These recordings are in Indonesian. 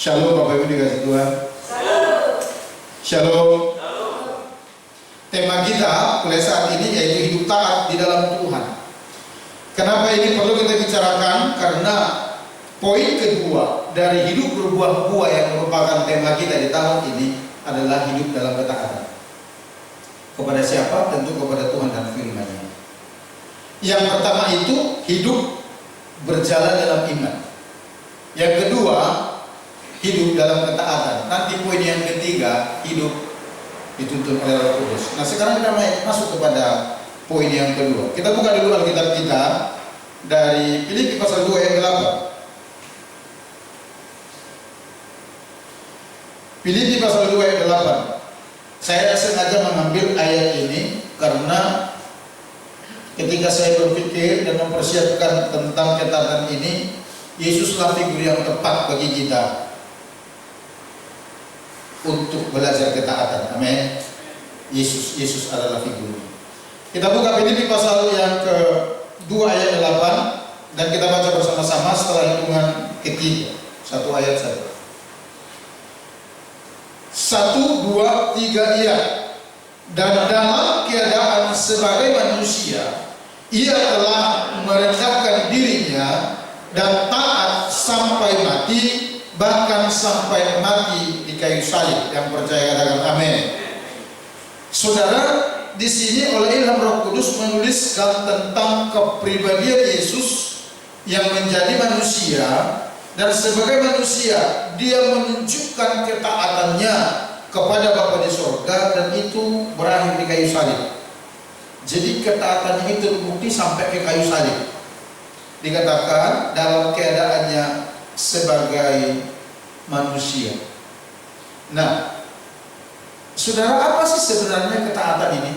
Shalom Bapak Ibu dikasih Tuhan. Shalom. Tema kita mulai saat ini yaitu hidup taat di dalam Tuhan. Kenapa ini perlu kita bicarakan? Karena poin kedua dari hidup berbuah-buah yang merupakan tema kita di tahun ini adalah hidup dalam ketaatan. Kepada siapa? Tentu kepada Tuhan dan firman-Nya. Yang pertama itu hidup berjalan dalam iman. Yang kedua, hidup dalam ketaatan. Nanti poin yang ketiga, hidup dituntun oleh Roh Kudus. Nah, sekarang kita masuk kepada poin yang kedua. Kita buka dulu Alkitab kita dari Filipi pasal 2 ayat 8. Filipi pasal 2 ayat 8. Saya sengaja mengambil ayat ini karena ketika saya berpikir dan mempersiapkan tentang ketaatan ini, Yesuslah figur yang tepat bagi kita untuk belajar ketaatan. Amin. Yesus adalah figurnya. Kita buka Filipi pasal yang ke-2 ayat 8 dan kita baca bersama-sama setelah hitungan ketiga. Satu ayat saja. 1, 2, 3 iya. Dan dalam keadaan sebagai manusia, ia telah merendahkan dirinya dan taat sampai mati, bahkan sampai mati di kayu salib. Yang percaya katakan amin. Saudara, di sini oleh ilham Roh Kudus menuliskan tentang kepribadian Yesus yang menjadi manusia, dan sebagai manusia dia menunjukkan ketaatannya kepada Bapa di sorga, dan itu berakhir di kayu salib. Jadi ketaatannya itu terbukti sampai ke kayu salib. Dikatakan dalam keadaannya sebagai manusia. Nah, saudara, apa sih sebenarnya ketaatan ini?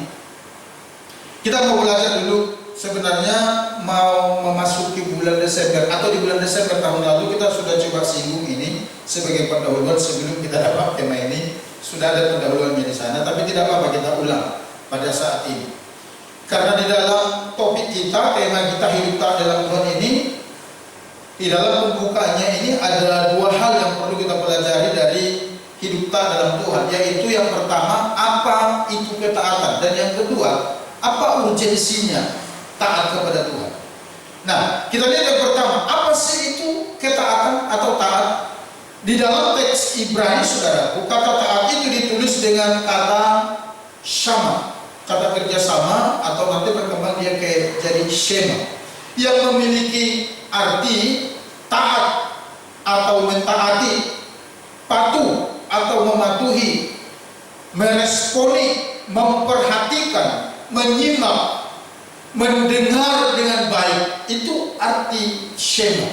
Kita mau belajar dulu. Sebenarnya mau memasuki bulan Desember, atau di bulan Desember tahun lalu kita sudah coba singgung ini sebagai pendahuluan sebelum kita dapat tema ini. Sudah ada pendahuluannya di sana, tapi tidak apa-apa kita ulang pada saat ini. Karena di dalam topik kita, tema kita hidup taat dalam Tuhan ini, di dalam pembukanya ini ada dua hal yang perlu kita pelajari dari hidup taat dalam Tuhan, yaitu yang pertama, apa itu ketaatan, dan yang kedua, apa urgensinya taat kepada Tuhan. Nah, kita lihat yang pertama, apa sih itu ketaatan atau taat? Di dalam teks Ibrani, saudara, kata taat itu ditulis dengan kata syama, kata kerjasama, atau nanti berkembang dia kayak jadi shema, yang memiliki arti taat atau mentaati, patuh atau mematuhi, meresponi, memperhatikan, menyimak, mendengar dengan baik. Itu arti shema.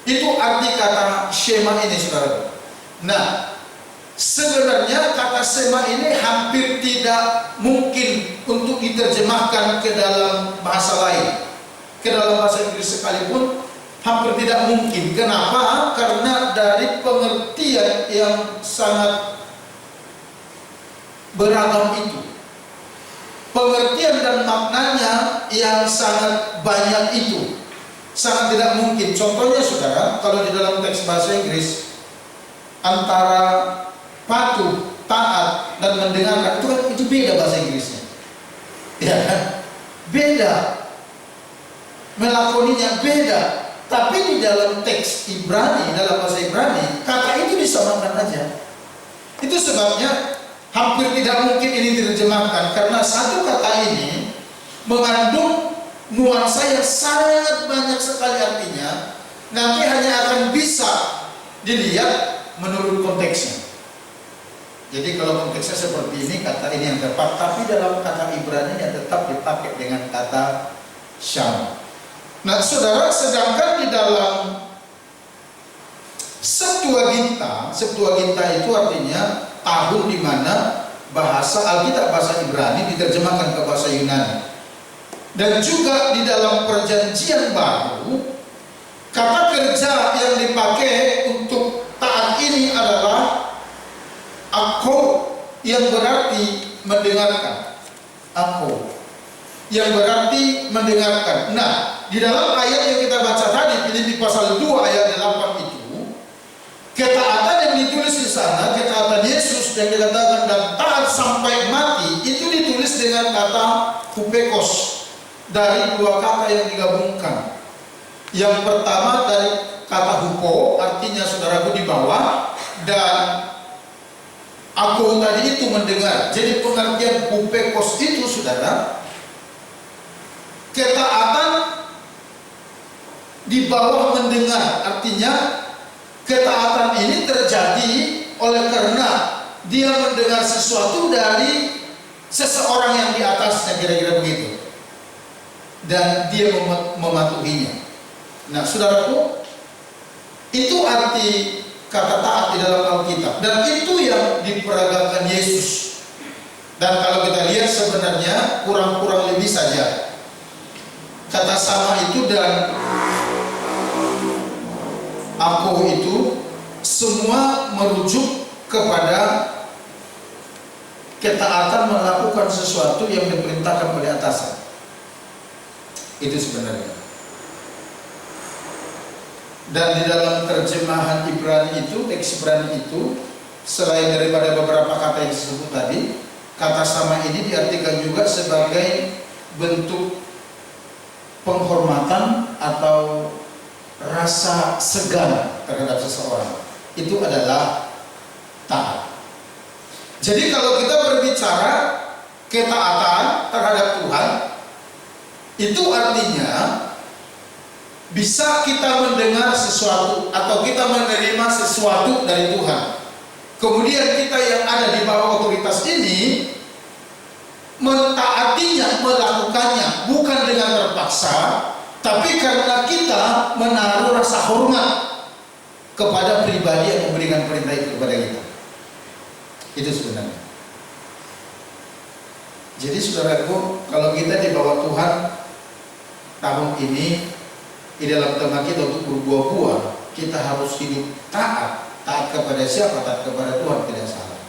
Itu arti kata shema ini, saudara. Nah, sebenarnya kata shema ini hampir tidak mungkin untuk diterjemahkan ke dalam bahasa lain. Ke dalam bahasa Inggris sekalipun hampir tidak mungkin. Kenapa? Karena dari pengertian yang sangat beragam itu, pengertian dan maknanya yang sangat banyak itu, sangat tidak mungkin. Contohnya, saudara, kalau di dalam teks bahasa Inggris, antara patuh, taat, dan mendengarkan, itu beda bahasa Inggrisnya. Ya kan? Beda. Melakoninya beda. Tapi di dalam teks Ibrani, dalam bahasa Ibrani, kata itu disamakan aja. Itu sebabnya hampir tidak mungkin ini diterjemahkan, karena satu kata ini mengandung nuansa yang sangat banyak sekali artinya. Nanti hanya akan bisa dilihat menurut konteksnya. Jadi kalau konteksnya seperti ini, kata ini yang tepat, tapi dalam kata Ibrani yang tetap dipakai dengan kata syam. Nah, saudara, sedangkan di dalam Septuaginta itu artinya tahun di mana bahasa Alkitab bahasa Ibrani diterjemahkan ke bahasa Yunani. Dan juga di dalam Perjanjian Baru, kata kerja yang dipakai untuk taat ini adalah ako, yang berarti mendengarkan. Ako, yang berarti mendengarkan. Nah, di dalam ayat yang kita baca tadi, Filipi pasal 2 ayat 8 itu, Ketaatan yang ditulis di sana, ketaatan Yesus yang dikatakan dan taat sampai mati, itu ditulis dengan kata hupekos, dari dua kata yang digabungkan. Yang pertama dari kata hupo, artinya saudaraku di bawah, dan aku tadi itu mendengar. Jadi pengertian hupekos itu saudara, ketaatan di bawah mendengar, artinya ketaatan ini terjadi oleh karena dia mendengar sesuatu dari seseorang yang di atasnya, kira-kira begitu, dan dia mematuhinya. Nah saudaraku, itu arti kata taat di dalam Alkitab, dan itu yang diperagakan Yesus. Dan kalau kita lihat sebenarnya kurang-kurang lebih saja kata sama itu dan aku itu semua merujuk kepada ketaatan melakukan sesuatu yang diperintahkan oleh atasan. Itu sebenarnya. Dan di dalam terjemahan Ibrani itu, teks Ibrani itu, selain daripada beberapa kata yang disebut tadi, kata sama ini diartikan juga sebagai bentuk penghormatan atau rasa segan terhadap seseorang. Itu adalah taat. Jadi kalau kita berbicara ketaatan terhadap Tuhan, itu artinya bisa kita mendengar sesuatu atau kita menerima sesuatu dari Tuhan. Kemudian kita yang ada di bawah otoritas ini mentaatinya, melakukannya bukan dengan terpaksa, tapi karena kita menaruh rasa hormat kepada pribadi yang memberikan perintah itu kepada kita. Itu sebenarnya. Jadi saudaraku, kalau kita di bawah Tuhan tahun ini, di dalam tema kita untuk berbuah-buah, kita harus hidup taat. Taat kepada siapa? Taat kepada Tuhan, tidak salah.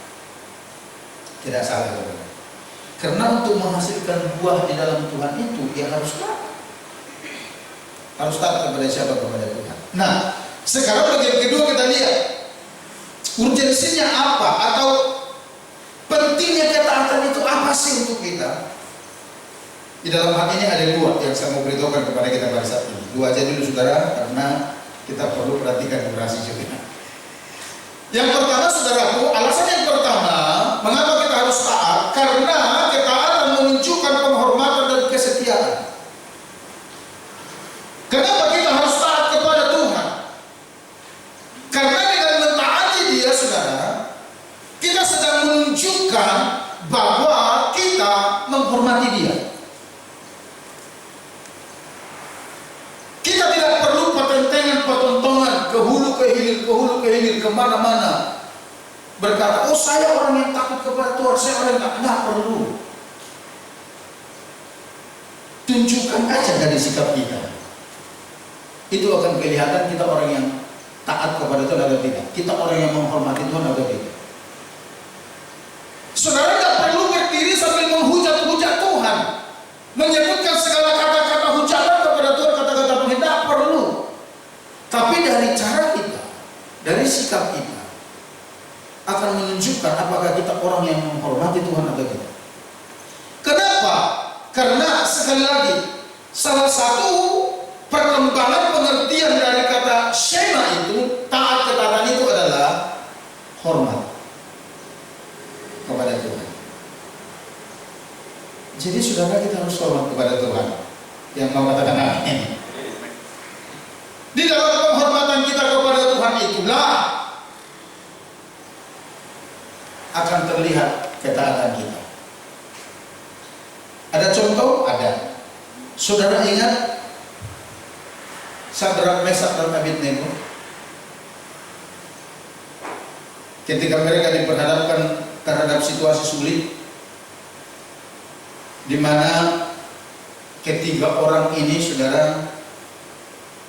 Tidak salah, saudara. Karena untuk menghasilkan buah di dalam Tuhan itu, dia harus taat. Harus taat kepada siapa? Kepada Tuhan. Nah, sekarang bagian kedua kita lihat urgensinya apa, atau pentingnya ketaatan itu apa sih untuk kita. Di dalam hal ini ada dua yang saya mau beritahukan kepada kita pada saat ini. Dua aja dulu saudara, karena kita perlu perhatikan durasi juga. Yang pertama saudaraku, alasan yang pertama mengapa kita harus taat, karena ketaatan menunjukkan penghormatan dan kesetiaan. Kenapa kita harus taat kepada Tuhan? Karena dengan mentaati Dia saudara, kita sedang menunjukkan bahwa kita menghormati Dia. Kita tidak perlu patentengan, ke hulu ke hilir, kemana-mana berkata, oh saya orang yang takut kepada Tuhan, saya orang yang tidak perlu. Tunjukkan aja dari sikap kita. Itu akan kelihatan kita orang yang taat kepada Tuhan atau tidak, kita orang yang menghormati Tuhan atau tidak. Saudara tidak perlu berdiri sambil menghujat-hujat Tuhan, menyebutkan segala kata-kata hujatan kepada Tuhan, kata-kata penghinaan, tidak perlu. Tapi dari cara kita, dari sikap kita, akan menunjukkan apakah kita orang yang menghormati Tuhan atau tidak. Kenapa? Karena sekali lagi, salah satu perkembangan pengertian dari kata Shema itu, taat ketaatan itu adalah hormat kepada Tuhan. Jadi saudara, kita harus hormat kepada Tuhan. Yang mau katakan amin. Di dalam penghormatan kita kepada Tuhan itulah akan terlihat ketaatan kita. Ada contoh? Ada. Saudara ingat Sadrak, Mesak dan Abednego ketika mereka diperhadapkan terhadap situasi sulit, di mana ketiga orang ini saudara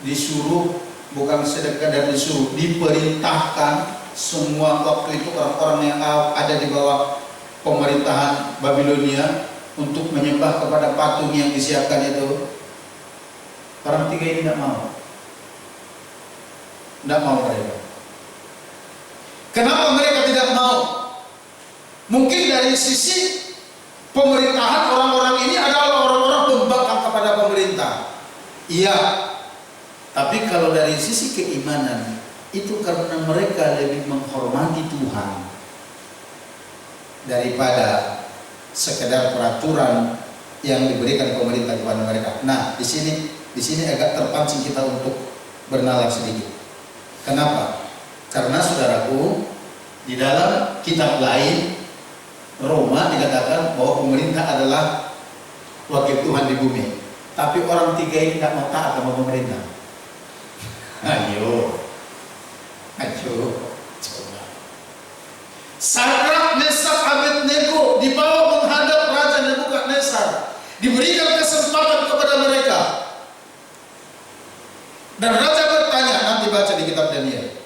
disuruh, bukan sedekah dan disuruh, diperintahkan semua waktu itu orang-orang yang ada di bawah pemerintahan Babilonia untuk menyembah kepada patung yang disiapkan itu. Orang tiga ini tidak mau mereka. Kenapa mereka tidak mau? Mungkin dari sisi pemerintahan, orang-orang ini adalah orang-orang pembangkang kepada pemerintah. Iya. Tapi kalau dari sisi keimanan, itu karena mereka lebih menghormati Tuhan daripada sekedar peraturan yang diberikan pemerintah kepada mereka. Nah, di sini agak terpancing kita untuk bernalar sedikit. Kenapa? Karena saudaraku, di dalam kitab lain Roma dikatakan bahwa pemerintah adalah wakil Tuhan di bumi. Tapi orang tiga ini tidak mau taat sama pemerintah. Ayo, coba. Sadrak, Mesak, Abednego dibawa menghadap Raja Nebukadnezar, diberikan kesempatan kepada mereka. Dan Raja bertanya, nanti baca di kitab Daniel.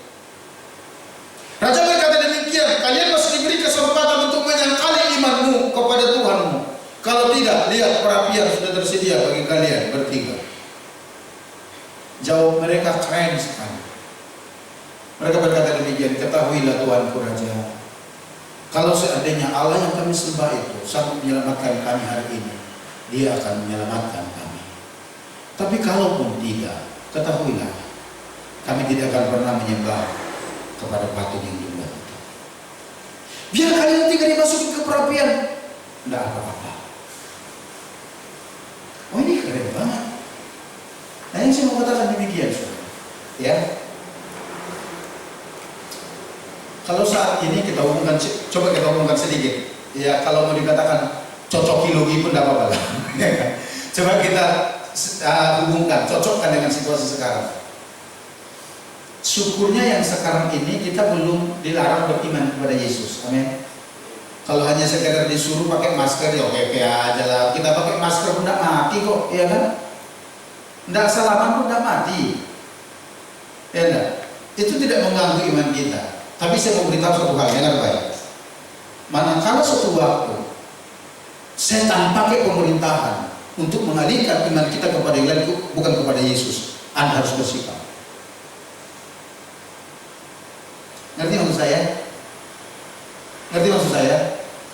Raja berkata demikian, kalian masih diberi kesempatan untuk menyangkali imanmu kepada Tuhanmu. Kalau tidak, lihat perapian sudah tersedia bagi kalian bertiga. Jawab mereka keren sekali. Mereka berkata demikian, ketahuilah Tuanku Raja, kalau seandainya Allah yang kami sembah itu sanggup menyelamatkan kami hari ini, Dia akan menyelamatkan kami. Tapi kalaupun tidak, ketahuilah, kami tidak akan pernah menyembah kepada patung yang dibuat itu. Biar kalian tinggal dimasukin ke perapian, tidak apa-apa. Oh, ini keren banget. Nah, yang saya mau katakan demikian, saudara. Ya. Kalau saat ini kita hubungkan, coba kita hubungkan sedikit. Ya, kalau mau dikatakan cocoki logi pun tidak apa-apa. Coba kita hubungkan, cocokkan dengan situasi sekarang. Syukurnya yang sekarang ini kita belum dilarang beriman kepada Yesus. Amin. Kalau hanya sekedar disuruh pakai masker, ya oke aja lah. Kita pakai masker pun tidak mati kok, ya kan? Tidak salaman pun tidak mati. Ya enggak? Itu tidak mengganggu iman kita. Tapi saya mau beritahu satu hal, dengar baik. Manakala suatu waktu setan pakai pemerintahan untuk mengalihkan iman kita kepada yang lain, bukan kepada Yesus, Anda harus bersikap. Ngerti maksud saya? Ngerti maksud saya?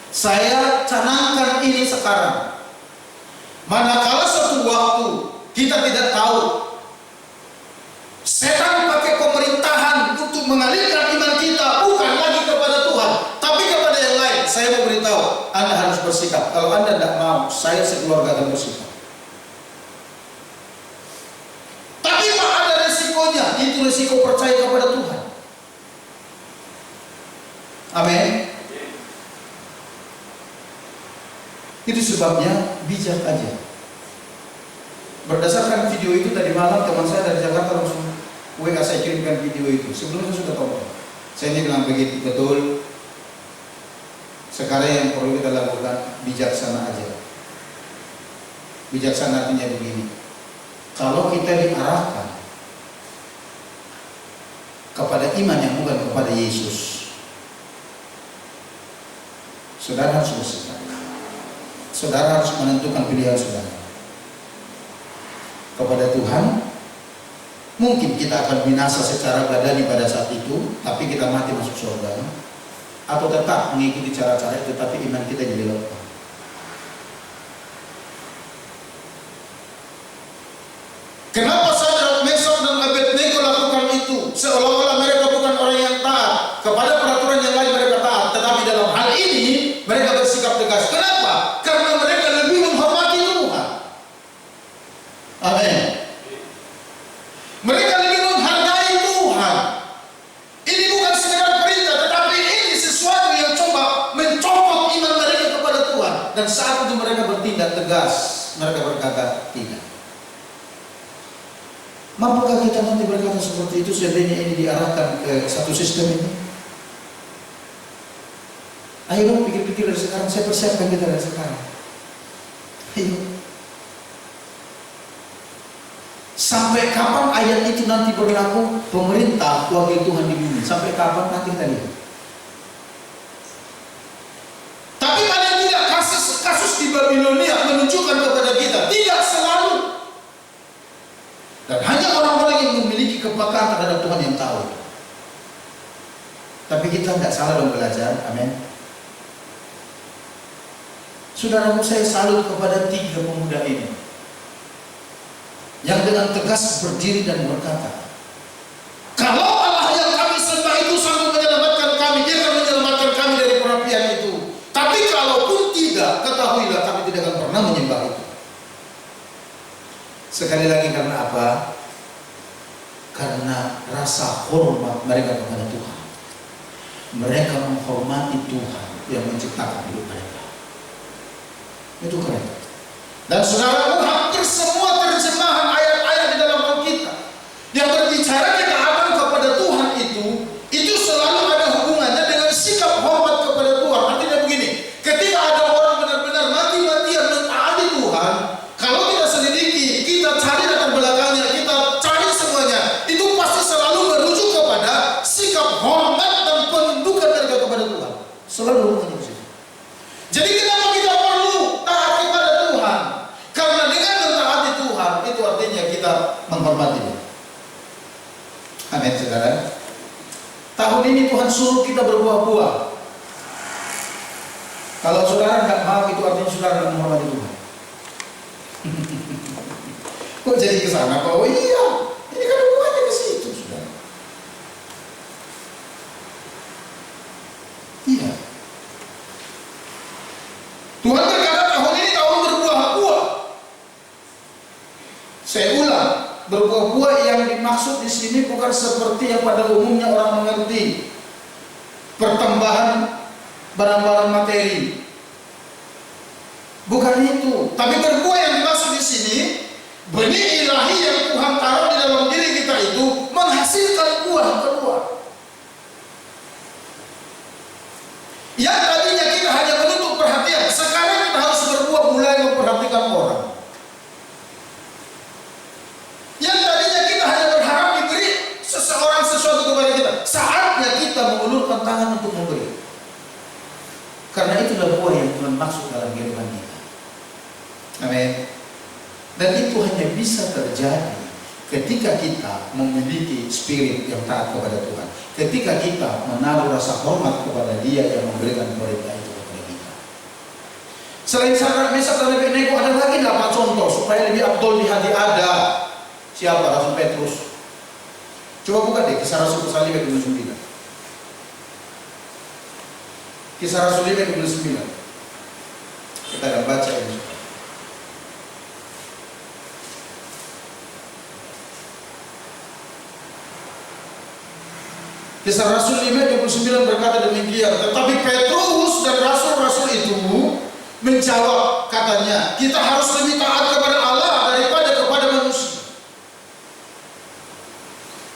Saya canangkan ini sekarang. Manakala suatu waktu kita tidak tahu setan pakai pemerintahan untuk mengalihkan iman kita bukan lagi kepada Tuhan, tapi kepada yang lain. Saya mau beritahu, Anda harus bersikap. Kalau Anda tidak mau, saya sekeluarga akan bersikap. Tapi Pak, ada resikonya. Itu resiko percaya kepada Tuhan. Amin. Itu sebabnya bijak aja. Berdasarkan video itu tadi malam, teman saya dari Jakarta langsung WA saya kirimkan video itu. Sebelumnya sudah tahu. Saya ini bilang begitu, betul. Sekarang yang perlu kita lakukan bijaksana aja. Bijaksana artinya begini. Kalau kita diarahkan kepada iman yang bukan kepada Yesus, saudara harus bersikap. Saudara harus menentukan pilihan saudara. Kepada Tuhan, mungkin kita akan binasa secara badani pada saat itu, tapi kita mati masuk surga. Atau tetap mengikuti cara-cara itu, tapi iman kita jadi lemah. Kenapa Sadrak, Mesak, dan Abednego lakukan itu? Seolah-olah mereka bukan orang yang taat. Kepada peraturan yang lain mereka taat, tetapi dalam hal ini mereka bersikap tegas. Kenapa? Karena mereka lebih menghormati Tuhan. Amin. Mereka lebih menghargai Tuhan. Ini bukan sekedar perintah, tetapi ini sesuatu yang coba mencopot iman mereka kepada Tuhan. Dan saat itu mereka bertindak tegas. Mereka berkata tidak. Mampukah kita nanti berkata seperti itu seandainya ini diarahkan ke satu sistem ini? Ayo dong pikir-pikir dari sekarang. Saya persiapkan kita dari sekarang. Ayo. Sampai kapan ayat itu nanti berlaku? Pemerintah wakil Tuhan di bumi. Sampai kapan nanti kita lihat. Tapi paling tidak kasus di Babilonia menunjukkan kepada kita tidak selalu. Dan hanya orang-orang yang memiliki kepekaan terhadap Tuhan yang tahu. Tapi kita Kita nggak salah dong belajar, amin. Saudaraku, saya salut kepada 3 pemuda ini yang dengan tegas berdiri dan berkata, kalau Allah yang kami sembah itu sanggup menyelamatkan kami, Dia akan menyelamatkan kami dari perapian itu. Tapi kalaupun tidak, ketahuilah kami tidak akan pernah menyembah itu. Sekali lagi, karena apa? Karena rasa hormat mereka kepada Tuhan. Mereka menghormati Tuhan yang menciptakan hidup mereka. Itu keren. Dan saudaraku, hampir semua terjemahan ayat-ayat di dalam Alkitab yang berbicara ketaatan kepada Tuhan itu selalu ada hubungannya dengan sikap hormat kepada Tuhan. Artinya begini, ketika ada orang benar-benar mati-matian mentaati Tuhan, kalau kita selidiki, kita cari latar belakangnya, kita cari semuanya, itu pasti selalu merujuk kepada sikap hormat dan penundukan mereka kepada Tuhan. Selalu hubungannya ke situ. Jadi kenapa kita perlu taat kepada Tuhan? Karena dengan mentaati Tuhan, itu artinya kita menghormati Dia. Amin, saudara. Tahun ini Tuhan suruh kita berbuah-buah. Kalau saudara nggak mau, itu artinya saudara nggak menghormati Tuhan. Kok jadi ke sana? Oh iya, ini kan hubungannya ke situ, saudara. Iya. Tuhan berkata tahun ini tahun berbuah-buah. Saya ulang, berbuah-buah yang dimaksud di sini bukan seperti yang pada umumnya orang mengerti, pertambahan barang-barang materi. Bukan itu, tapi berbuah yang dimaksud di sini, benih ilahi yang Tuhan taruh di dalam diri kita itu menghasilkan buah keluar. Yang tadinya kita hanya menutup perhatian, sekarang kita harus berbuah mulai memperhatikan orang. Yang tadinya kita hanya berharap diberi seseorang sesuatu kepada kita, saatnya kita mengulurkan tangan untuk memberi. Karena itulah buah yang Tuhan maksud dalam kehidupan kita. Amin. Dan itu hanya bisa terjadi ketika kita memiliki spirit yang taat kepada Tuhan. Ketika kita menaruh rasa hormat kepada Dia yang memberikan perintah itu kepada kita. Selain Sadrak, Mesak dan Abednego, ada lagi nggak Pak contoh supaya lebih abdul di hati? Ada. Siapa? Rasul Petrus. Coba buka deh Kisah Rasul pasal 5 ayat 29. Kisah Rasul 5 ayat 29. Kita akan baca ini. Kisah Rasul 5 ayat 29 berkata demikian. Tetapi Petrus dan rasul-rasul itu menjawab, katanya, kita harus lebih taat kepada Allah daripada kepada manusia.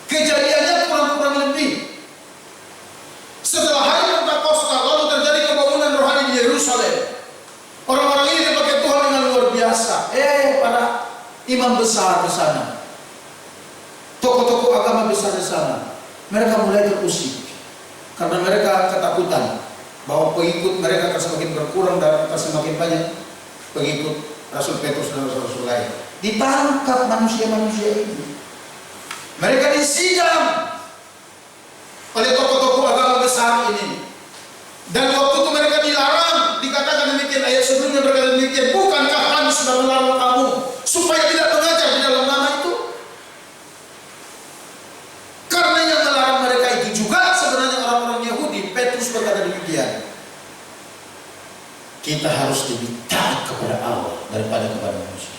Kejadiannya kurang-kurang lebih setelah hari Pentakosta, lalu terjadi kebangunan rohani di Yerusalem. Orang-orang ini dipakai Tuhan dengan luar biasa. Para imam besar di sana, tokoh-tokoh agama besar di sana, mereka mulai terusik karena mereka ketakutan bahwa pengikut mereka akan semakin berkurang dan akan semakin banyak pengikut Rasul Petrus dan Rasul-Rasul lain. Ditangkap manusia-manusia ini. Mereka disidang oleh tokoh-tokoh agama besar ini. Dan waktu itu mereka dilarang, dikatakan demikian, ayat sebelumnya berkata demikian, bukankah kami sudah melarang kamu supaya tidak mengajar di dalam nama itu? Karena yang melarang mereka itu juga sebenarnya orang-orang Yahudi. Petrus berkata demikian, kita harus lebih taat kepada Allah daripada kepada manusia.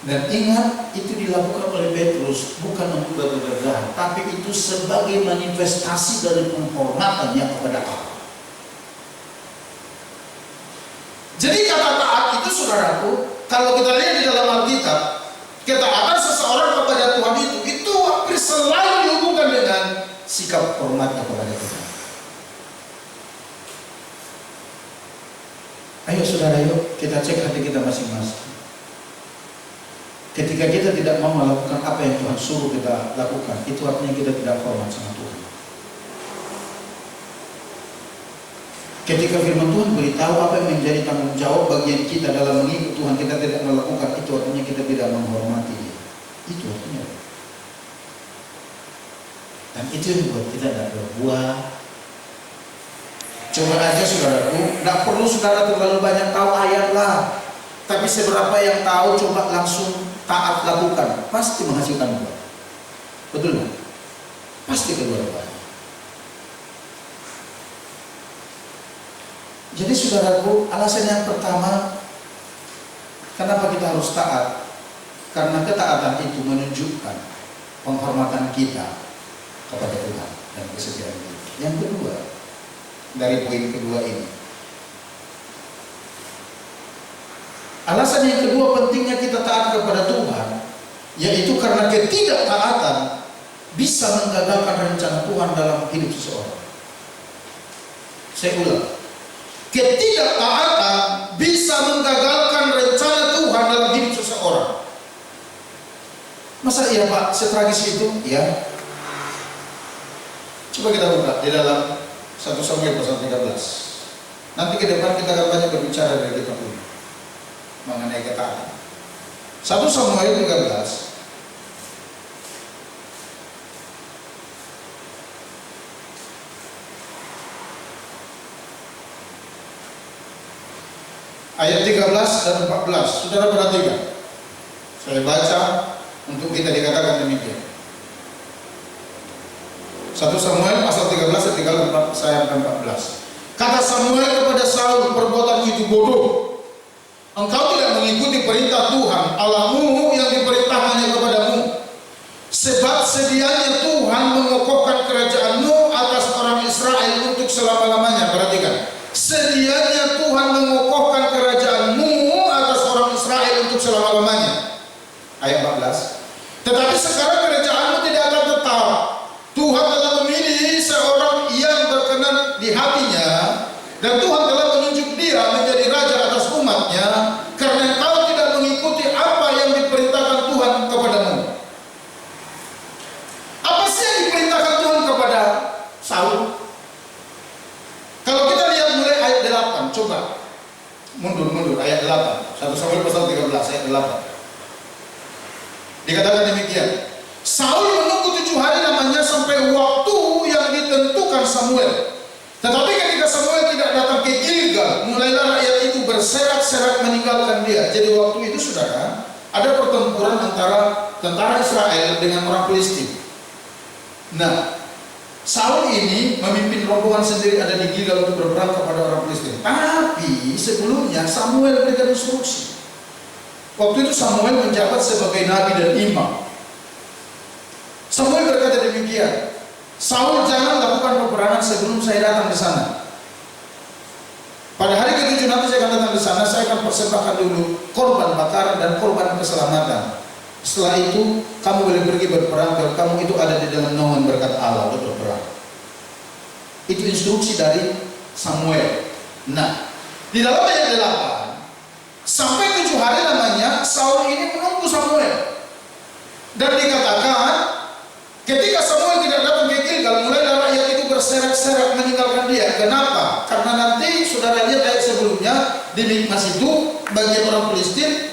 Dan ingat, itu dilakukan oleh Petrus bukan untuk gagah-gagahan, tapi itu sebagai manifestasi dari penghormatannya kepada Allah. Jadi kata taat itu, saudaraku, kalau kita lihat di dalam Alkitab, ketaatan seseorang kepada Tuhan itu hampir selalu dihubungkan dengan sikap hormatnya kepada Tuhan. Ayo saudara, yuk kita cek hati kita masing-masing. Ketika kita tidak mau melakukan apa yang Tuhan suruh kita lakukan, itu artinya kita tidak hormat sama Tuhan. Ketika firman Tuhan beritahu apa yang menjadi tanggung jawab bagian kita dalam mengikut Tuhan, kita tidak melakukan, itu artinya kita tidak menghormati Dia. Itu artinya. Dan Itu yang buat kita tidak berbuah. Coba aja saudaraku, tidak perlu saudara terlalu banyak tahu ayat lah. Tapi seberapa yang tahu coba langsung taat lakukan, pasti menghasilkan buah. Betul nggak? Pasti keluar buah. Jadi saudaraku, alasan yang pertama, kenapa kita harus taat? Karena ketaatan itu menunjukkan penghormatan kita kepada Tuhan dan kesetiaan kita. Yang kedua, dari poin kedua ini, alasan yang kedua pentingnya kita taat kepada Tuhan, yaitu karena ketidaktaatan bisa menggagalkan rencana Tuhan dalam hidup seseorang. Saya ulang, ketidaktaatan bisa menggagalkan rencana Tuhan dalam hidup seseorang. Masa iya Pak, setragis itu? Ya. Coba kita buka di dalam 1 Samuel pasal 13. Nanti ke depan kita akan banyak berbicara dari kitab ini mengenai ketaatan. 1 Samuel 13 ayat 13 dan 14. Saudara perhatikan. Saya baca untuk kita dikatakan demikian. 1 Samuel pasal 13 ayat 14. Kata Samuel kepada Saul, perbuatan itu bodoh. Engkau tidak mengikuti perintah Tuhan Allahmu yang diperintahkannya kepadamu. Sebab sedianya Tuhan mengokohkan kerajaanmu atas orang Israel untuk selama-lamanya. Perhatikan. Sedianya Tuhan mengokohkan kerajaanmu atas orang Israel untuk selama-lamanya. Ayat 14. Tetapi sekarang kerajaanmu tidak akan tetap. Tuhan telah memilih seorang yang berkenan di hatinya, dan Tuhan telah menunjuk dia menjadi raja atas umatnya, karena engkau tidak mengikuti apa yang diperintahkan Tuhan kepadamu. Apa sih yang diperintahkan Tuhan kepada Saul? Kalau kita lihat mulai ayat 8, coba mundur ayat 8. 1 Samuel pasal 13 ayat 8. Dikatakan demikian. Saul menunggu 7 hari namanya sampai waktu yang ditentukan Samuel. Tetapi ketika Samuel tidak datang ke Gilgal, mulailah rakyat itu berserak-serak meninggalkan dia. Jadi waktu itu saudara, ada pertempuran antara tentara Israel dengan orang Filistin. Nah, Saul ini memimpin rombongan sendiri ada di Gilgal untuk berperang kepada orang Filistin. Tapi sebelumnya Samuel berikan instruksi. Waktu itu Samuel menjabat sebagai nabi dan imam. Samuel berkata demikian, Saul jangan lakukan peperangan sebelum saya datang di sana. Pada hari ke-7 nanti saya akan datang di sana, saya akan persembahkan dulu korban bakaran dan korban keselamatan. Setelah itu kamu boleh pergi berperang dan kamu itu ada di dalam naungan berkat Allah untuk berperang. Itu instruksi dari Samuel. Nah, di dalam ayat 8 sampai 7 hari namanya Saul ini menunggu Samuel. Dan dikatakan ketika Samuel tidak datang ke Gilgal, mulailah rakyat itu berserak-serak meninggalkan dia. Kenapa? Karena nanti saudara lihat ayat sebelumnya di Mikmas itu bagian orang Filistin,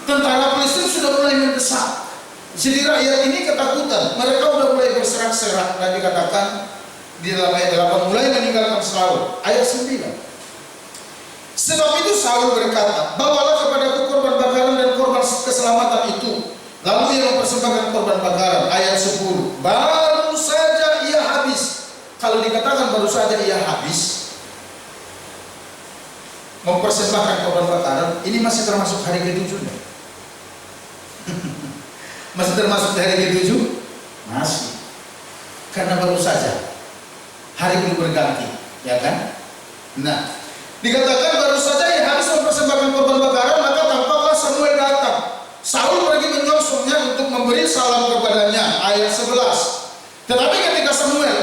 tentara Filistin sudah mulai mendesak. Jadi rakyat ini ketakutan, mereka sudah mulai berserak-serak dan dikatakan di dalam ayat 8 mulai meninggalkan Saul. Ayat 9. Sebab itu Saul berkata, bawalah kepadaku korban bakaran dan korban keselamatan itu. Lalu ia mempersembahkan korban bakaran. Ayat 10. Baru saja ia habis. Kalau dikatakan baru saja ia habis mempersembahkan korban bakaran, ini masih termasuk hari ke-7. Masih termasuk hari ke-7? Masih. Karena baru saja. Hari belum berganti, ya kan? Nah, dikatakan baru saja ia habis mempersembahkan korban bakaran, maka tampaklah Samuel datang. Saul pergi menyongsongnya untuk memberi salam kepadanya. Ayat 11. Tetapi ketika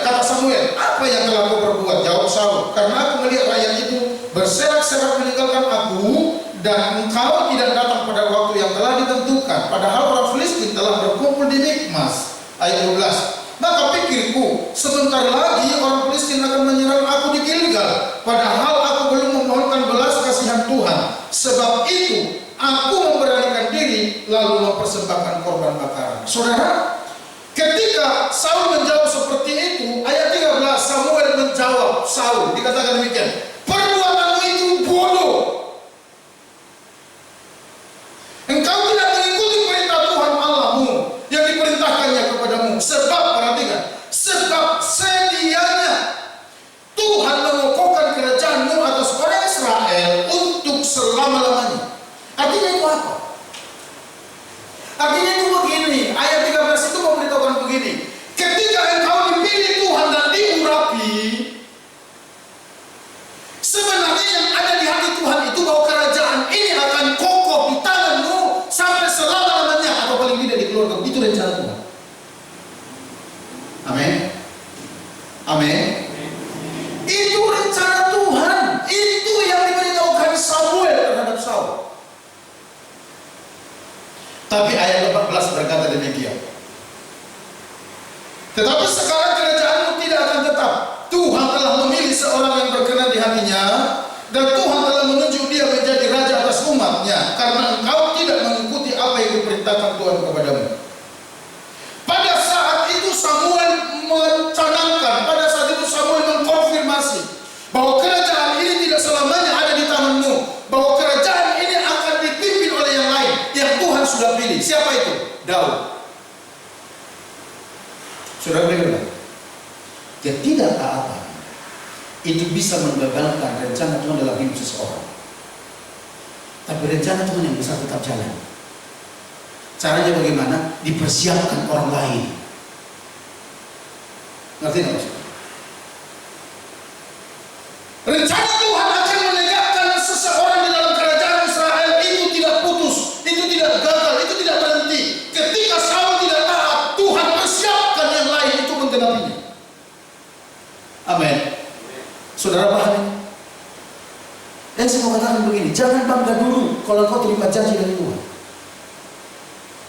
kata Samuel, apa yang telah kau perbuat? Jawab Saul, karena aku melihat rakyat itu berserak-serak meninggalkan aku, dan engkau tidak datang pada waktu yang telah ditentukan. Padahal orang Filistin telah berkumpul di Mikmas. Ayat 12. Maka pikirku, sebentar lagi orang Filistin akan menyerang aku di Gilgal, padahal aku belum memohonkan belas kasihan Tuhan. Sebab itu aku memberanikan diri lalu mempersembahkan korban bakaran. Saudara, ketika Saul menjawab seperti jawab Saul, dikatakan demikian, perbuatanmu itu bodoh. Engkau tidak mengikuti perintah Tuhan Allahmu yang diperintahkannya kepadamu. Sebab, perhatikan, sebab sedianya Tuhan mengokohkan kerajaanmu atas orang Israel untuk selama-lamanya. Artinya itu apa? Artinya itu begini, ayat 13 itu memberitahukan begini. Ketika engkau dipilih Tuhan dan diurapi, sebenarnya yang ada di hati Tuhan itu bahwa kerajaan ini akan kokoh di tanganmu sampai selama-lamanya, atau paling tidak di keluarga. Itu rencana Tuhan. Amin. Amin. Itu rencana Tuhan. Itu yang diberitahukan Samuel terhadap Saul. Tapi ayat 14 berkata demikian. Tetapi sekarang kerajaanmu tidak akan tetap. Tuhan telah memilih seorang yang berkenan di hatinya, dan Tuhan telah menunjuk dia menjadi raja atas umatnya, karena engkau tidak mengikuti apa yang diperintahkan Tuhan kepadamu. Pada saat itu Samuel mencanangkan, pada saat itu Samuel mengkonfirmasi bahwa kerajaan ini tidak selamanya ada di tanganmu, bahwa kerajaan ini akan dipimpin oleh yang lain yang Tuhan sudah pilih. Siapa itu? Daud. Saudara dengar, ketidaktaatan itu bisa menggagalkan rencana Tuhan dalam hidup seseorang. Tapi rencana Tuhan yang bisa tetap jalan. Caranya bagaimana? Dipersiapkan orang lain. Ngerti nggak maksudnya? Rencana Tuhan akan menegakkan seseorang di dalam kerajaan Israel itu tidak putus, itu tidak gagal, itu tidak berhenti. Ketika Saul tidak taat, Tuhan persiapkan yang lain itu menggenapinya. Amin. Saudara paham ini? Dan saya mau katakan begini, jangan bangga dulu kalau kau terima janji dari Tuhan.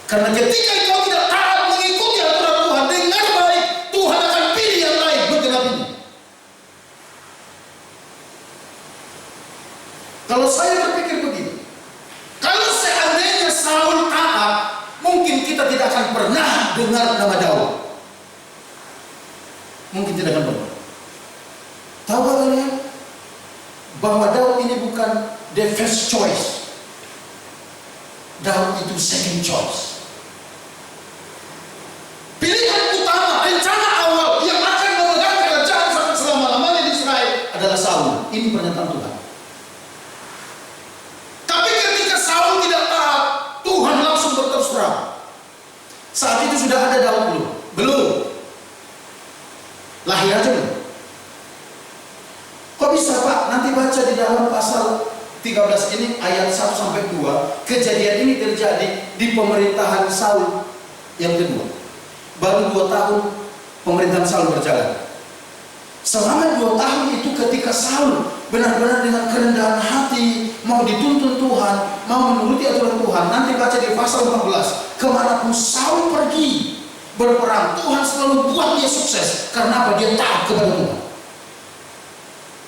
Karena ketika kau tidak taat mengikuti aturan Tuhan dengan baik, Tuhan akan pilih yang lain menggenapinya. Kalau saya berpikir begini, kalau seandainya Saul taat, mungkin kita tidak akan pernah dengar nama Daud. Mungkin tidak akan pernah. Tahu kalian bahwa Daud ini bukan the first choice. Daud itu second choice. Pilihan utama, rencana awal yang akan memegang kerajaan sampai selama-lamanya di Israel adalah Saul. Ini pernyataan Tuhan. Tapi ketika Saul tidak taat, Tuhan langsung berterus terang. Saat itu sudah ada Daud belum? Belum. Lahir aja belum? Kok bisa Pak? Nanti baca di dalam pasal 13 ini ayat 1 sampai 2. Kejadian ini terjadi di pemerintahan Saul yang kedua. Baru 2 tahun pemerintahan Saul berjalan. Selama 2 tahun itu ketika Saul benar-benar dengan kerendahan hati mau dituntun Tuhan, mau menuruti aturan Tuhan. Nanti baca di pasal 14. Kemanapun Saul pergi berperang, Tuhan selalu buat dia sukses. Karena apa? Dia taat kepada Tuhan.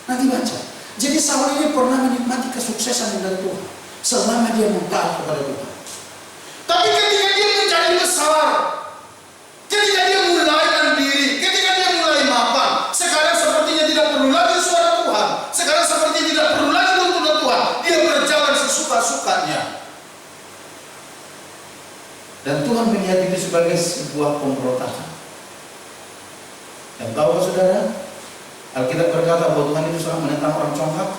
Nanti baca. Jadi Saul ini pernah menikmati kesuksesan dari Tuhan selama dia taat kepada Tuhan. Tapi ketika dia menjadi besar, ketika dia mulai mandiri, ketika dia mulai mapan, sekarang sepertinya tidak perlu lagi suara Tuhan, sekarang sepertinya tidak perlu lagi tuntunan Tuhan, dia berjalan sesuka-sukanya. Dan Tuhan melihat itu sebagai sebuah pemberontakan. Dan tahu saudara, Alkitab berkata bahwa Tuhan itu suka menentang orang congkak.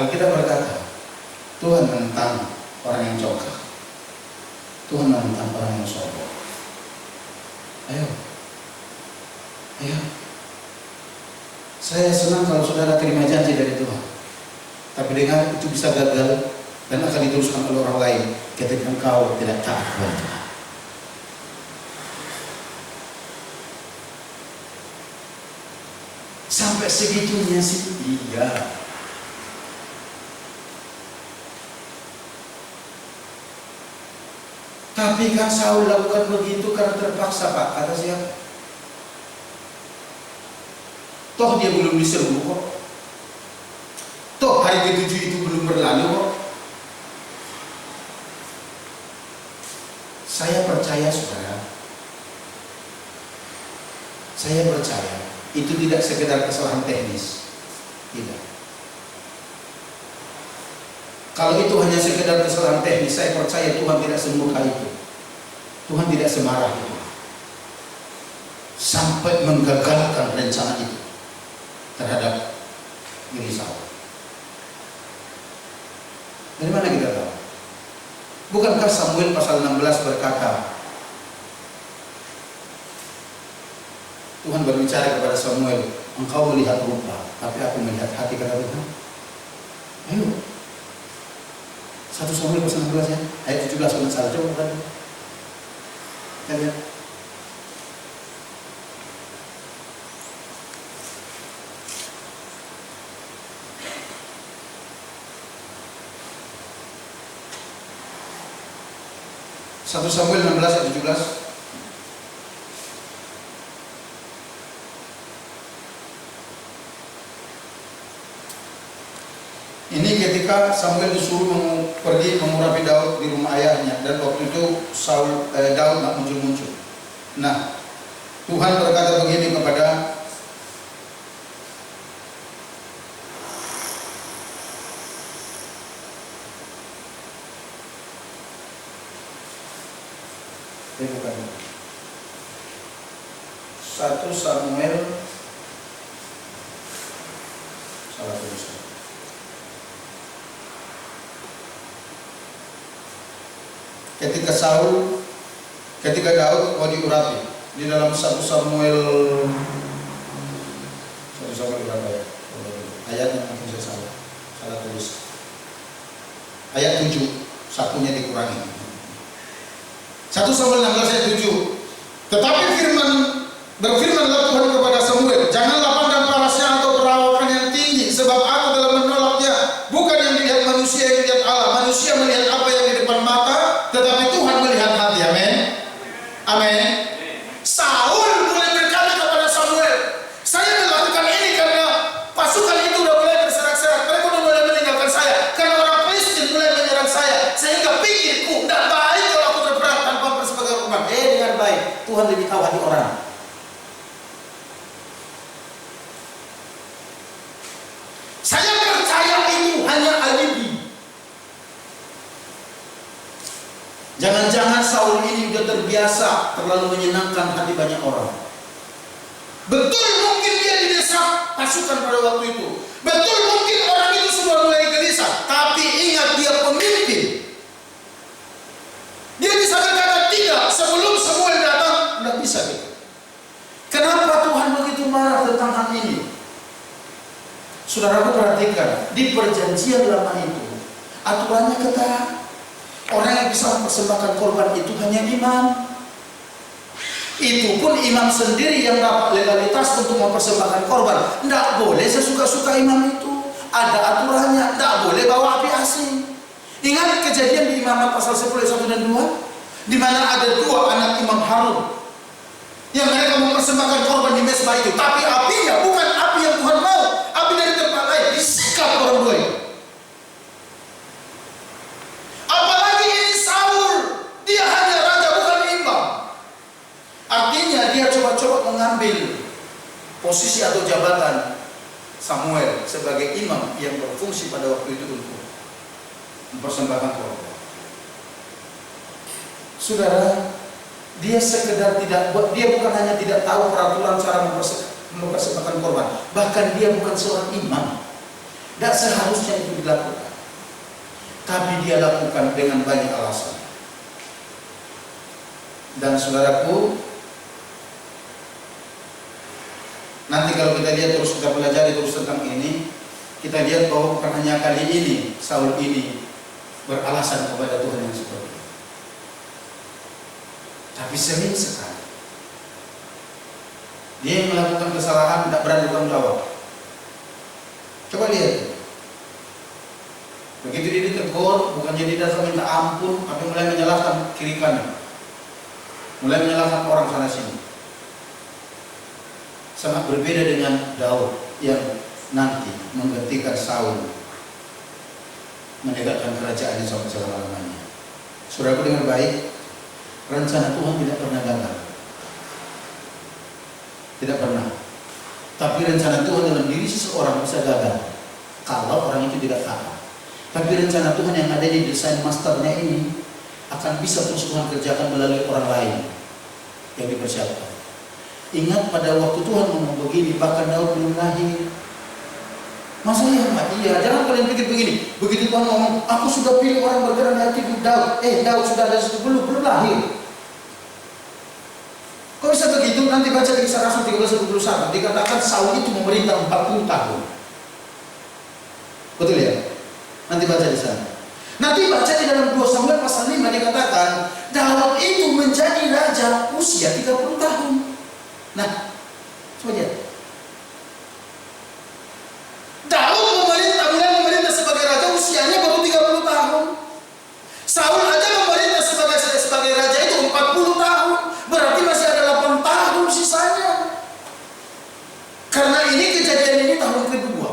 Alkitab berkata, Tuhan menentang orang yang congkak. Tuhan menentang orang yang sombong. Ayo. Saya senang kalau saudara terima janji dari Tuhan. Tapi dengar, itu bisa gagal dan akan diteruskan oleh orang lain ketika engkau tidak taat kepada Tuhan. Sampai segitunya sih, iya. Tapi kan Saul lakukan begitu karena terpaksa Pak, kata siapa? Toh dia belum diserbu kok. Toh hari ke-7 itu belum berlalu kok. Saya percaya saudara. Saya percaya itu tidak sekedar kesalahan teknis. Tidak. Kalau itu hanya sekedar kesalahan teknis, saya percaya Tuhan tidak semurka itu. Tuhan tidak semarah itu. Sampai menggagalkan rencana itu terhadap diri Saul. Dari mana kita tahu? Bukankah Samuel pasal 16 berkata, Tuhan berbicara kepada Samuel, engkau melihat rupa, tapi aku melihat hati, kata Tuhan. Ayo, 1 Samuel pasal 16 ya, ayat 17 kalau salah, coba bukan. Kita lihat. Satu Samuel 16 ayat 17. Ini ketika Samuel disuruh pergi mengurapi Daud di rumah ayahnya, dan waktu itu Daud nggak muncul-muncul. Nah, Tuhan berkata begini kepada bukan 1 Samuel salah tulisan. Ketika Daud mau diurapi di dalam 1 Samuel berapa ya? Ayatnya mungkin saya salah tulis. Ayat 7, satunya dikurangi. 1 Samuel 16 ayat 7. Tetapi berfirmanlah Tuhan kepada Samuel, janganlah pandang parasnya atau perawakan yang tinggi, sebab aku telah menolaknya. Bukan yang dilihat manusia, yang dilihat Allah. Manusia melihat apa yang di depan mata, tetapi Tuhan melihat hati. Amin. Amin. Saul mulai berkata kepada Samuel, saya melakukan ini karena pasukan itu sudah mulai berserak-serak. Mereka sudah mulai meninggalkan saya, karena orang Filistin mulai menyerang saya, sehingga pikirku tidak baik kalau aku berperang tanpa persembahkan korban. Dengan baik, Tuhan lebih tahu hati orang. Saya percaya itu hanya alibi. Jangan-jangan Saul ini sudah terbiasa terlalu menyenangkan hati banyak orang. Betul mungkin dia didesak pasukan pada waktu itu. Betul mungkin orang itu sudah mulai gelisah. Tapi ingat, dia pemimpin. Dia bisa berkata tidak sebelum Samuel datang. Tidak bisa gitu. Kenapa Tuhan begitu marah tentang hal ini? Saudaraku perhatikan, di perjanjian lama itu aturannya ketat. Orang yang bisa mempersembahkan korban itu hanya imam. Itu pun imam sendiri yang dapat legalitas untuk mempersembahkan korban. Tidak boleh sesuka-suka imam itu. Ada aturannya, tidak boleh bawa api asing. Ingat kejadian di Imamat pasal 10 ayat 1 dan 2, di mana ada 2 anak Imam Harun yang mereka mempersembahkan korban di mezbah itu, tapi apinya bukan api yang Tuhan mau, api dari tempat lain, disikap orang 2 itu. Apalagi ini Saul, dia hanya raja bukan imam. Artinya dia coba-coba mengambil posisi atau jabatan Samuel sebagai imam yang berfungsi pada waktu itu untuk mempersembahkan korban. Saudara, dia sekedar dia bukan hanya tidak tahu peraturan cara mempersembahkan korban, bahkan dia bukan seorang imam. Tidak seharusnya itu dilakukan, tapi dia lakukan dengan banyak alasan. Dan saudaraku, nanti kalau kita lihat terus, kita pelajari terus tentang ini, kita lihat bahwa bukan hanya kali ini Saul ini beralasan kepada Tuhan yang seperti itu, tapi sering sekali dia melakukan kesalahan tidak berani bertanggung jawab. Coba lihat, begitu dia ditegur, bukan jadi datang minta ampun, tapi mulai menyalahkan kiri kanan, mulai menyalahkan orang sana sini. Sangat berbeda dengan Daud yang nanti menggantikan Saul, menegakkan kerajaannya sampai selama-lamanya. Saudaraku dengar baik, rencana Tuhan tidak pernah gagal. Tidak pernah. Tapi rencana Tuhan dalam diri seseorang bisa gagal kalau orang itu tidak taat. Tapi rencana Tuhan yang ada di desain masternya ini akan bisa terus Tuhan kerjakan melalui orang lain yang dipersiapkan. Ingat pada waktu Tuhan ngomong begini, bahkan Daud belum lahir. Masalahnya apa? Iya, jangan kalian pikir begini. Begitu Tuhan ngomong, aku sudah pilih orang bergerak di hati Daud. Daud sudah ada belum lahir. Kok bisa begitu? Nanti baca di Kisah Rasul 13:21 dikatakan Saul itu memerintah 40 tahun. Betul ya? Nanti baca di sana. Nanti baca di dalam 2 Samuel pasal 5 dikatakan Daud itu menjadi raja usia 30 tahun. Nah, coba lihat. Daud mulai memerintah sebagai raja usianya baru 30 tahun. Saul aja memerintah sebagai raja itu 40 tahun. Berarti masih ada 8 tahun sisanya. Karena ini kejadian ini tahun kedua.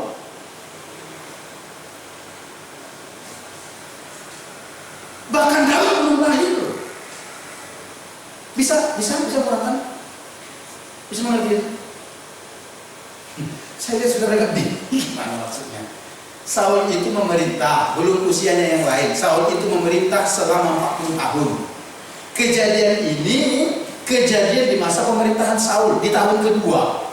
Bahkan Daud belum lahir. Bisa mengatakan? Bisa mengerti? Saya lihat saudara nggak bingung gimana maksudnya. Saul itu memerintah, belum usianya yang lain. Saul itu memerintah selama 40 tahun. Kejadian ini kejadian di masa pemerintahan Saul di tahun kedua.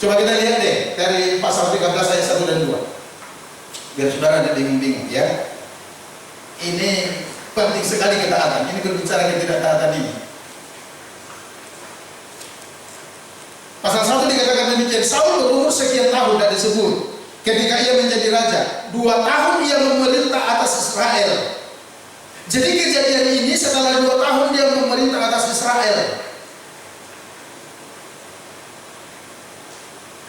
Coba kita lihat deh dari pasal 13 ayat 1 dan 2. Biar saudara tidak bingung-bingung ya. Ini penting sekali ketaatan. Ini berbicara ketidaktaatan ini. Pasal 1 dikatakan demikian, Saul berumur sekian tahun dan disebut ketika ia menjadi raja, 2 tahun ia memerintah atas Israel. Jadi kejadian ini setelah 2 tahun dia memerintah atas Israel.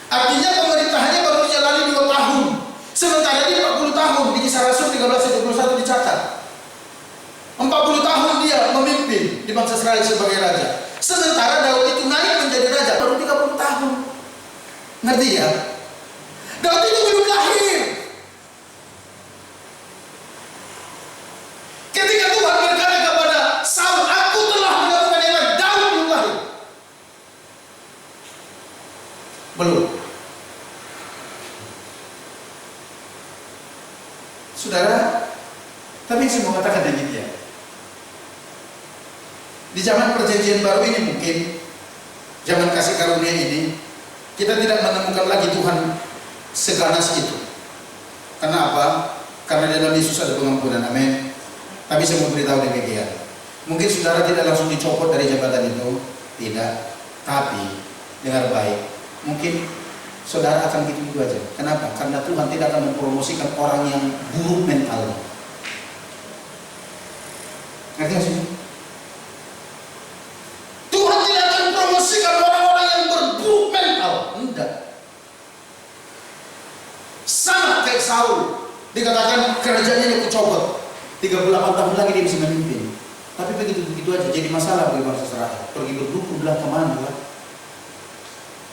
Artinya pemerintahannya baru dijalani 2 tahun. Sementara dia 40 tahun di Kisah Rasul 13:21 dicatat. 40 tahun dia memimpin di bangsa Israel sebagai raja. Sementara Daud itu naik menjadi raja baru 30 tahun. Ngerti ya? Daud itu belum lahir. Ketika Tuhan berkata kepada Saul, aku telah melakukan yang lain, Daud belum lahir. Belum. Saudara, tapi saya mau katakan demikian. Di zaman perjanjian baru ini mungkin, zaman kasih karunia ini, kita tidak menemukan lagi Tuhan seganas itu. Kenapa? Karena dalam Yesus ada pengampunan, amin. Tapi saya mau beritahu demikian. Mungkin saudara tidak langsung dicopot dari jabatan itu, tidak. Tapi dengar baik, mungkin saudara akan gitu aja. Kenapa? Karena Tuhan tidak akan mempromosikan orang yang buruk mentalnya. Ngerti gak sih? Tuhan tidak akan promosikan orang-orang yang berburuk mental. Enggak. Sama kayak Saul, dikatakan kerajaannya dicopot. 38 tahun lagi dia bisa memimpin. Tapi begitu aja jadi masalah bagi bangsa Israel. Pergi berdukung bilang kemana lah.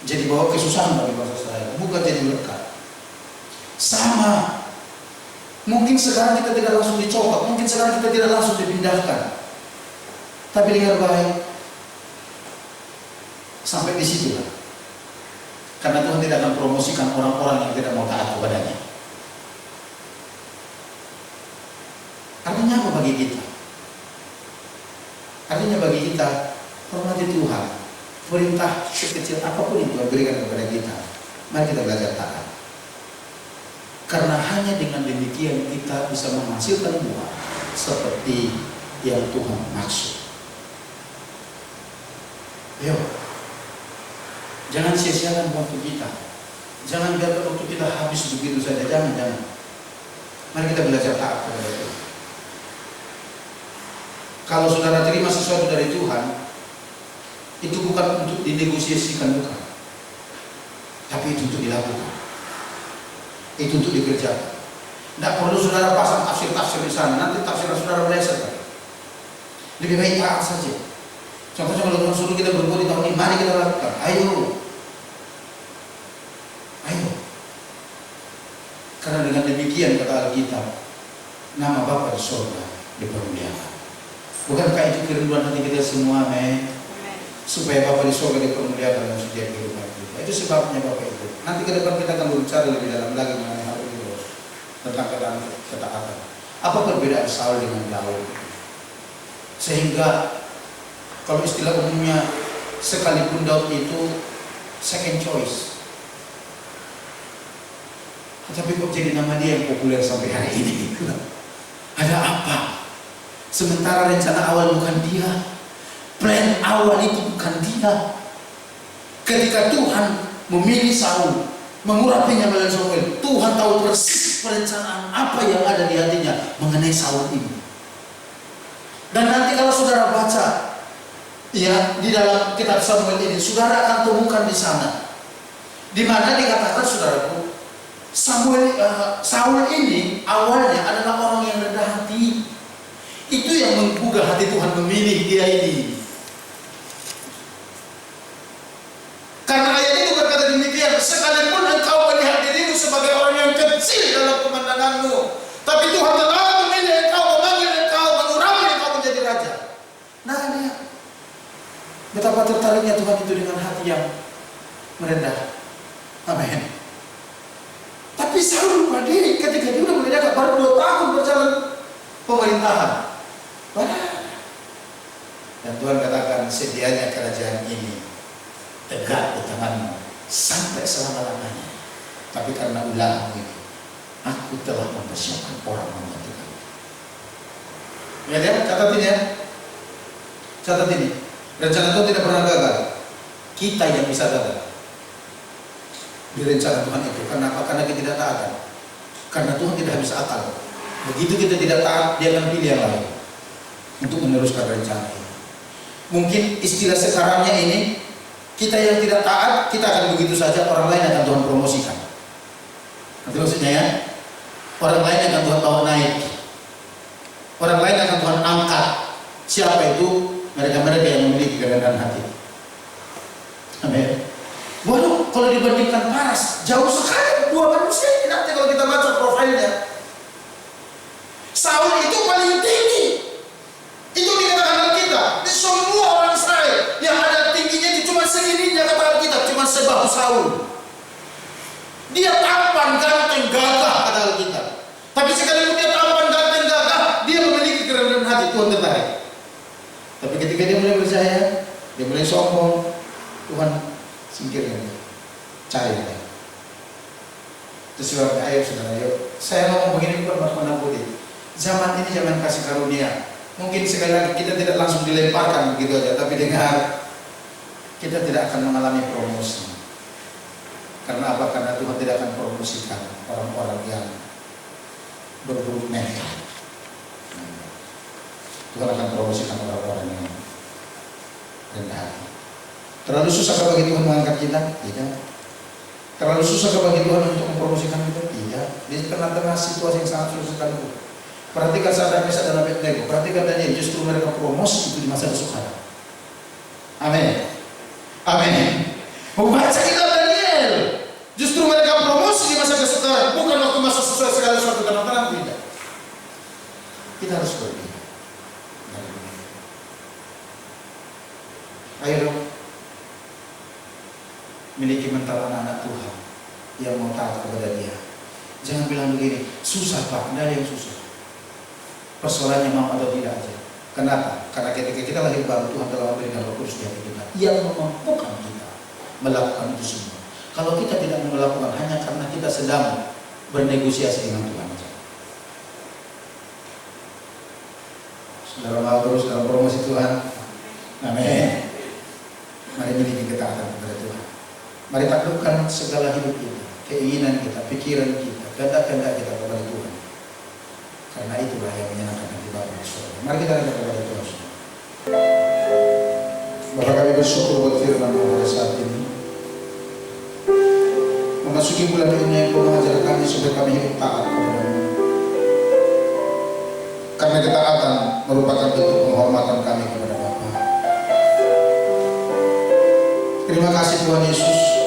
Jadi bawa kesusahan bagi bangsa Israel, bukan jadi berkat. Sama. Mungkin sekarang kita tidak langsung dicopot, mungkin sekarang kita tidak langsung dipindahkan. Tapi dengar baik. Sampai di situ lah. Karena Tuhan tidak akan promosikan orang-orang yang tidak mau taat kepadanya. Artinya apa bagi kita? Artinya bagi kita, hormati Tuhan. Perintah sekecil apapun yang Tuhan berikan kepada kita, mari kita belajar taat. Karena hanya dengan demikian kita bisa menghasilkan buah seperti yang Tuhan maksud. Ayo. Jangan sia-siakan waktu kita. Jangan biarkan waktu kita habis begitu saja. Jangan. Mari kita belajar taat kepada Tuhan. Kalau saudara terima sesuatu dari Tuhan, itu bukan untuk dinegosiasikan, bukan. Tapi itu untuk dilakukan. Itu untuk dikerjakan. Tidak perlu saudara pasang tafsir-tafsir di sana. Nanti tafsir saudara meleset. Lebih baik taat saja. Contohnya kalau Tuhan suruh kita berbuat di tahun ini, mari kita lakukan. Ayo. Karena dengan demikian kata Alkitab, nama Bapa di surga dipermuliakan. Bukankah itu kerinduan hati kita semua, men? supaya Bapa di surga dipermuliakan dalam setiap kehidupan kita. Itu sebabnya Bapak Ibu. Nanti ke depan kita akan berbicara lebih dalam lagi mengenai hal ini, bos, tentang ketaatan. Apa perbedaan Saul dengan Daud? Sehingga kalau istilah umumnya, sekalipun Daud itu second choice, tetapi kok jadi nama dia yang populer sampai hari ini? Ada apa? Sementara rencana awal bukan dia, plan awal itu bukan dia. Ketika Tuhan memilih Saul, mengurapinya melalui Samuel, Tuhan tahu persis perencanaan apa yang ada di hatinya mengenai Saul ini. Dan nanti kalau saudara baca, ya, di dalam kitab Samuel ini, saudara akan temukan di sana, di mana dikatakan, saudaraku, Saul ini awalnya adalah orang yang rendah hati. Itu yang menggugah hati Tuhan memilih dia ini. Karena ayat itu berkata demikian, sekalipun engkau melihat dirimu sebagai orang yang kecil dalam pemandanganmu, tapi Tuhan telah memilih engkau, memanggil engkau, mengurapi engkau menjadi raja. Nah, dia betapa tertariknya Tuhan itu dengan hati yang merendah. Amin. Tapi Saul lupa diri ketika dia udah mulai dekat, baru 2 tahun berjalan pemerintahan. Dan Tuhan katakan, sedianya kerajaan ini tegak di tanganmu sampai selama-lamanya. Tapi karena ulahmu ini, aku telah mempersiapkan orang menggantikanmu. Ya, dia catat ini ya. Catat ini. Rencana Tuhan tidak pernah gagal. Kita yang bisa gagal di rencana Tuhan itu. Karena apa? Karena kita tidak taat. Karena Tuhan tidak habis akal. Begitu kita tidak taat, dia akan pilih yang lain untuk meneruskan rencana ini. Mungkin istilah sekarangnya ini, kita yang tidak taat, kita akan begitu saja, orang lain akan Tuhan promosikan. Nanti maksudnya ya, orang lain akan Tuhan bawa naik, orang lain akan Tuhan angkat. Siapa itu? Mereka-mereka yang memiliki kerendahan hati. Amin. Waduh, kalau dibandingkan Paras, jauh sekali dua manusia ini. Nanti kalau kita baca profilnya, Saul itu paling tinggi. Itu dikatakan kita. Di semua orang Israel yang ada tingginya itu cuma segininya, kata kita, cuma sebahu Saul. Dia tampan, ganteng, gagah, kata kita. Tapi sekalipun dia tampan, ganteng, gagah, dia memiliki kerendahan hati. Tuhan tertarik. Tapi ketika dia mulai percaya, dia mulai sombong, Tuhan singkirkan dia, cari dia. Terus sebabnya, ayo saudara, ayo. Saya ngomong begini bukan menakut-nakuti. Zaman ini zaman kasih karunia. Mungkin sekali lagi kita tidak langsung dilemparkan begitu aja, tapi dengar, kita tidak akan mengalami promosi. Karena apa? Karena Tuhan tidak akan promosikan orang-orang yang berburuk nekat. Tuhan akan promosikan orang-orang yang rendah hati. Terlalu susah bagi Tuhan mengangkat kita? Tidak. Terlalu susah bagi Tuhan untuk mempromosikan kita? Tidak. Di tengah-tengah situasi yang sangat susah sekali. Perhatikan Sadrak, Mesak dan Abednego. Perhatikan Daniel, justru mereka promosi itu di masa kesukaran. Amin. Amin. Membaca kitab Daniel, justru mereka promosi di masa kesukaran, bukan waktu masa sesuai segala sesuatu tenang-tenang. Tidak. Kita harus berbeda. Ayo dong, miliki mental anak-anak Tuhan yang mau taat kepada Dia. Jangan bilang begini, susah Pak, tidak ada yang susah. Persoalannya mau atau tidak aja. Kenapa? Karena ketika kita lahir baru, Tuhan telah memberikan Roh Kudus di hati kita yang memampukan kita melakukan itu semua. Kalau kita tidak melakukan, hanya karena kita sedang bernegosiasi dengan Tuhan saja. Saudara mau terus dalam promosi Tuhan? Amin. Mari miliki ketaatan kepada Tuhan. Mari taklukkan segala hidup kita, keinginan kita, pikiran kita, kehendak-kehendak kita kepada Tuhan. Karena itulah yang menyenangkan hati Bapa di surga. Mari kita lihat kepada Tuhan. Bapa, kami bersyukur buat firman-Mu pada saat ini. Memasuki bulan ini yang Kau mengajar kami supaya kami hidup taat kepada-Mu. Karena ketaatan merupakan bentuk penghormatan kami kepada Bapa. Terima kasih Tuhan Yesus.